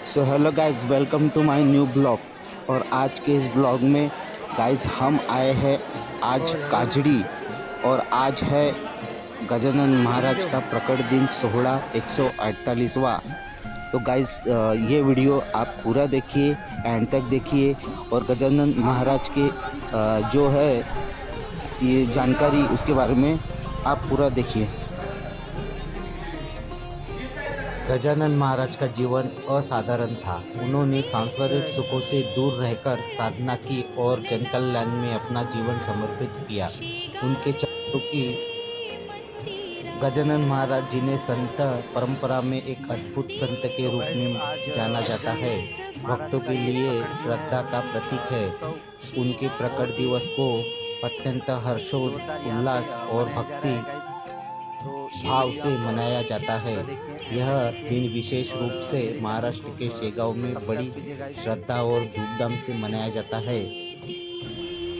So hello guys, welcome to my new blog. और आज के इस blog में गाइस हम आए हैं आज काजड़ी। और आज है गजानन महाराज का प्रकट दिन सोहला 148वां। तो गाइस ये वीडियो आप पूरा देखिए, एंड तक देखिए। और गजानन महाराज के जो है ये जानकारी उसके बारे में आप पूरा देखिए। गजानन महाराज का जीवन असाधारण था। उन्होंने सांसारिक सुखों से दूर रहकर साधना की और जन कल्याण में अपना जीवन समर्पित किया। उनके चरणों की गजानन महाराज जिन्हें संत परंपरा में एक अद्भुत संत के रूप में जाना जाता है, भक्तों के लिए श्रद्धा का प्रतीक है। उनके प्रकट दिवस को अत्यंत हर्षोल्लास और भक्ति भाव से मनाया जाता है। यह दिन विशेष रूप से महाराष्ट्र के शेगांव में बड़ी श्रद्धा और धूमधाम से मनाया जाता है।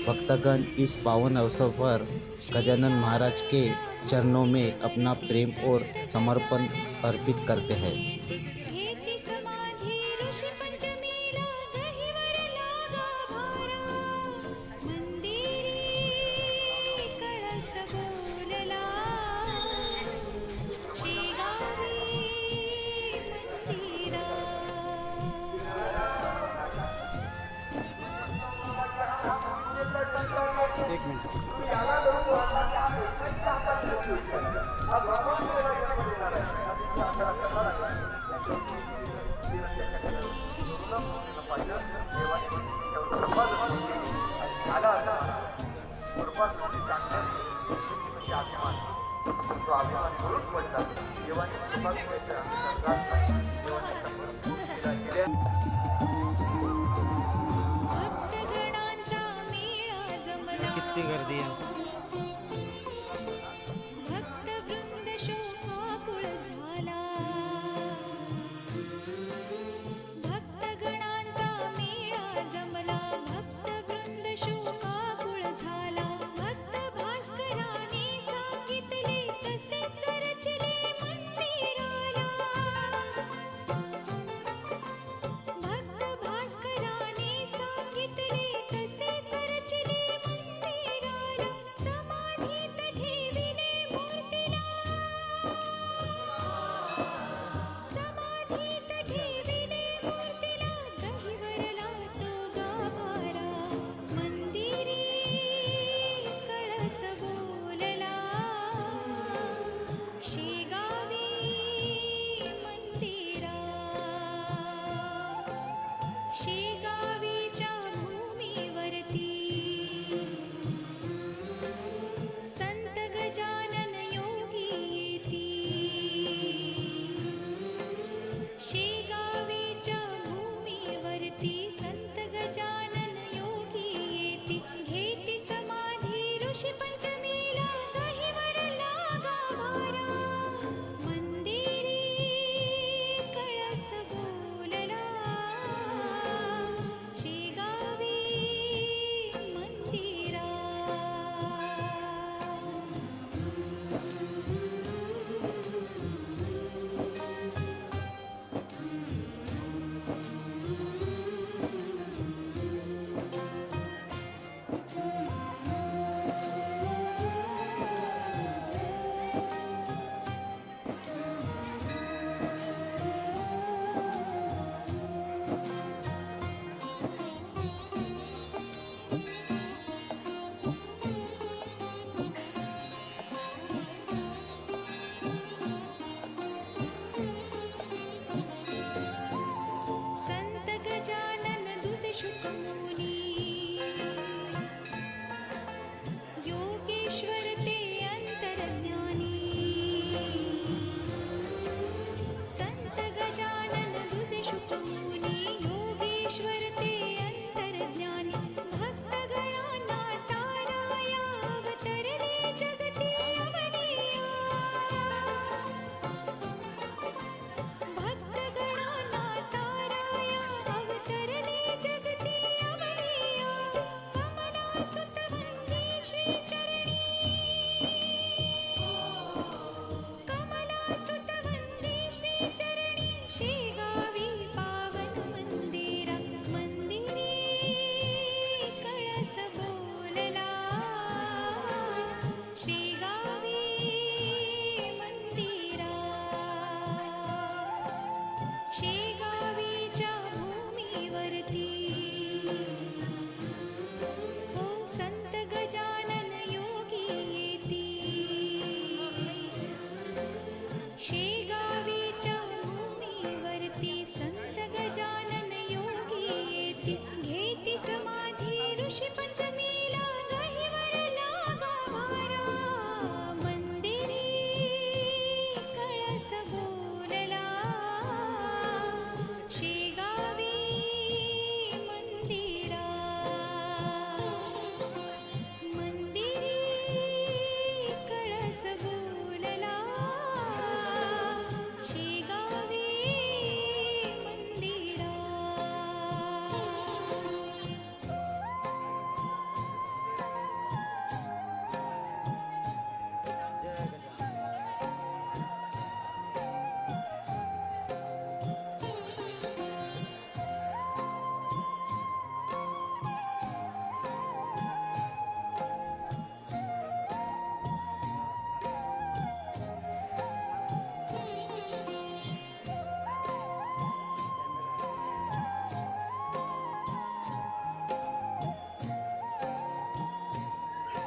भक्तगण इस पावन अवसर पर गजानन महाराज के चरणों में अपना प्रेम और समर्पण अर्पित करते हैं। एक मिनट। कितनी गर्दी है।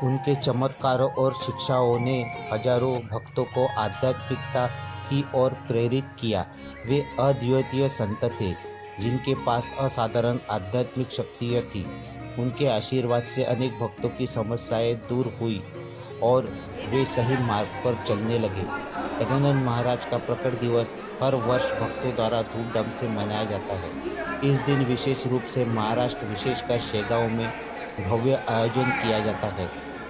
उनके चमत्कारों और शिक्षाओं ने हजारों भक्तों को आध्यात्मिकता की ओर प्रेरित किया। वे अद्वितीय संत थे जिनके पास असाधारण आध्यात्मिक शक्तियाँ थी। उनके आशीर्वाद से अनेक भक्तों की समस्याएं दूर हुई और वे सही मार्ग पर चलने लगे। गजानन महाराज का प्रकट दिवस हर वर्ष भक्तों द्वारा धूमधाम से मनाया जाता है। इस दिन विशेष रूप से महाराष्ट्र, विशेषकर शेगांव में भव्य आयोजन किया जाता है।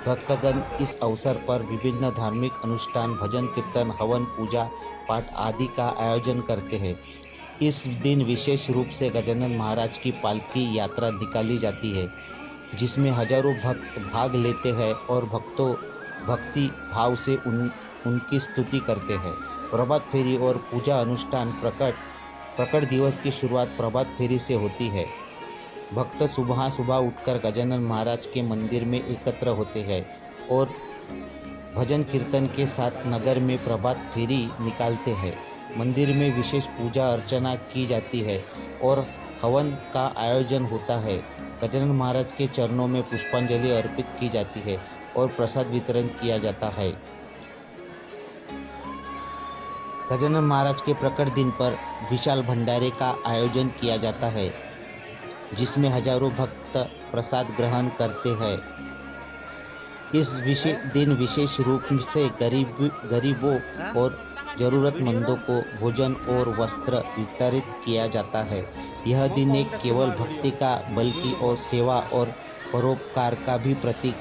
भक्तगण इस अवसर पर विभिन्न धार्मिक अनुष्ठान, भजन कीर्तन, हवन, पूजा पाठ आदि का आयोजन करते हैं। इस दिन विशेष रूप से गजानन महाराज की पालकी यात्रा निकाली जाती है, जिसमें हजारों भक्त भाग लेते हैं और भक्ति भाव से उनकी स्तुति करते हैं। प्रभात फेरी और पूजा अनुष्ठान प्रकट दिवस की शुरुआत प्रभात फेरी से होती है। भक्त सुबह सुबह उठकर गजानन महाराज के मंदिर में एकत्र होते हैं और भजन कीर्तन के साथ नगर में प्रभात फेरी निकालते हैं। मंदिर में विशेष पूजा अर्चना की जाती है और हवन का आयोजन होता है। गजानन महाराज के चरणों में पुष्पांजलि अर्पित की जाती है और प्रसाद वितरण किया जाता है। गजानन महाराज के प्रकट दिन पर विशाल भंडारे का आयोजन किया जाता है, जिसमें हजारों भक्त प्रसाद ग्रहण करते हैं। इस दिन विशेष रूप से गरीबों और जरूरतमंदों को भोजन और वस्त्र वितरित किया जाता है। यह दिन एक केवल भक्ति का बल्कि और सेवा और परोपकार का भी प्रतीक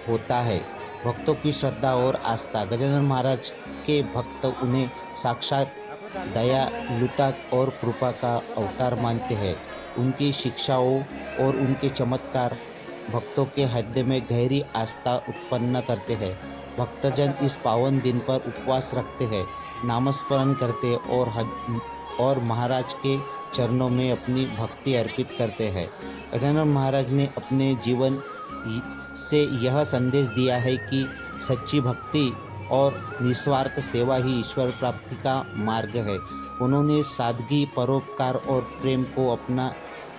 होता है। भक्तों की श्रद्धा और आस्था। गजानन महाराज के भक्त उन्हें साक्षात दयालुता और कृपा का अवतार मानते हैं। उनकी शिक्षाओं और उनके चमत्कार भक्तों के हृदय में गहरी आस्था उत्पन्न करते हैं। भक्तजन इस पावन दिन पर उपवास रखते हैं, नामस्मरण करते और महाराज के चरणों में अपनी भक्ति अर्पित करते हैं। गजानन महाराज ने अपने जीवन से यह संदेश दिया है कि सच्ची भक्ति और निस्वार्थ सेवा ही ईश्वर प्राप्ति का मार्ग है। उन्होंने सादगी, परोपकार और प्रेम को अपना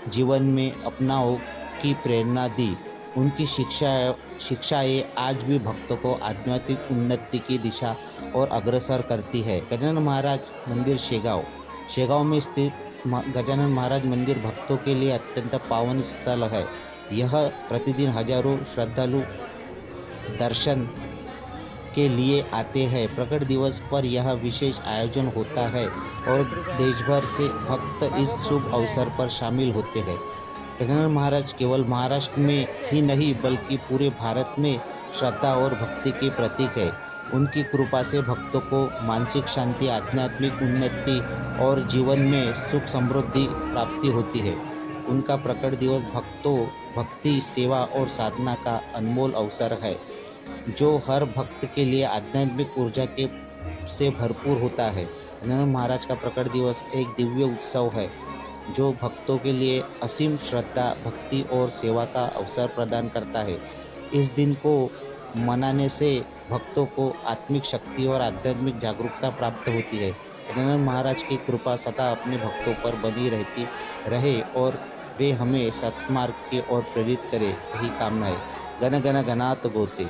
जीवन में अपनाओ की प्रेरणा दी। उनकी शिक्षाएं आज भी भक्तों को आध्यात्मिक उन्नति की दिशा और अग्रसर करती है। गजानन महाराज मंदिर शेगांव में स्थित गजानन महाराज मंदिर भक्तों के लिए अत्यंत पावन स्थल है। यह प्रतिदिन हजारों श्रद्धालु दर्शन के लिए आते हैं। प्रकट दिवस पर यह विशेष आयोजन होता है और देशभर से भक्त इस शुभ अवसर पर शामिल होते हैं। गजानन महाराज केवल महाराष्ट्र में ही नहीं बल्कि पूरे भारत में श्रद्धा और भक्ति के प्रतीक है। उनकी कृपा से भक्तों को मानसिक शांति, आध्यात्मिक उन्नति और जीवन में सुख समृद्धि प्राप्ति होती है। उनका प्रकट दिवस भक्तों, भक्ति, सेवा और साधना का अनमोल अवसर है, जो हर भक्त के लिए आध्यात्मिक ऊर्जा से भरपूर होता है। गजानन महाराज का प्रकट दिवस एक दिव्य उत्सव है जो भक्तों के लिए असीम श्रद्धा, भक्ति और सेवा का अवसर प्रदान करता है। इस दिन को मनाने से भक्तों को आत्मिक शक्ति और आध्यात्मिक जागरूकता प्राप्त होती है। गजानन महाराज की कृपा सदा अपने भक्तों पर बनी रहती रहे और वे हमें सत्मार्ग की ओर प्रेरित करें, यही कामना है। गण गण गणात गोते।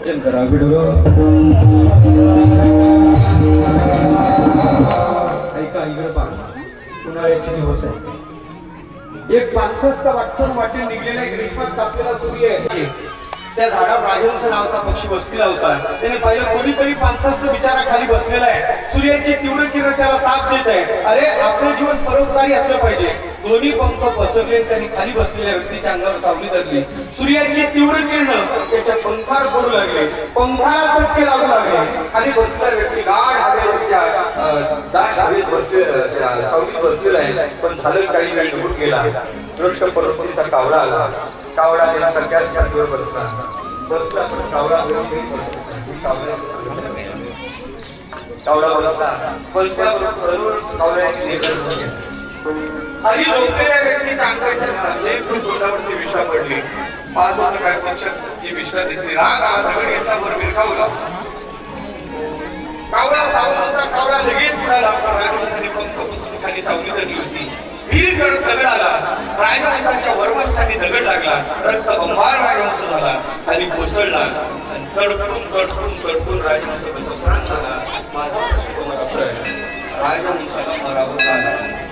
करा विडुलो ऐका इकडे पहा उन्हाळ्याचे दिवस आहे एक पांथस्थ वाटून वाटे निघलेल्या ग्रीष्मात कापलेला सूर्य आहे त्या झाडावर राजहंस नावाचा पक्षी बसलेला होता त्याने पाहिलं कोणीतरी पांथस्थ बिचारा खाली बसलेला आहे सूर्याची तीव्र किरण त्याला ताप देत आहे अरे आपलं जीवन परोपकारी असलं पाहिजे दोन्ही पंख पसरले त्यांनी खाली बसलेल्या व्यक्तीच्या अंगावर सावली धरली सूर्याची तीव्र किरण त्याच्या पंखावर पडू लागले पंखाला चटके लागू लागले खाली बसलेला व्यक्ती गाढ हवेत सावलीत बसलेला आहे पण झालं काही वेळ निघून गेला दृष्ट परस्परीचा कावळा आला कावळा गेला तर त्याच छातीवर बसला पण कावळा कावळा बसला बसल्याबरोबर कावळ्याने आणि झोपलेल्या व्यक्तीच्या अंगाच्या तोंडावरती विषा पडली पाच होतं काय पक्षाची विषा दिसली राग आला दगड घेतला वर विरकावला कावळा सावला कावळा लगेच उडाला पण राजवंशाने पंख पुसून खाली सावली धरली होती वीर करत दगड आला राजवंशाच्या वर्मस्थानी दगड लागला रक्त बंबार राजवंश झाला खाली कोसळला आणि तडपून राजवंश प्राण झाला माझा राजवंशाला मरावं झाला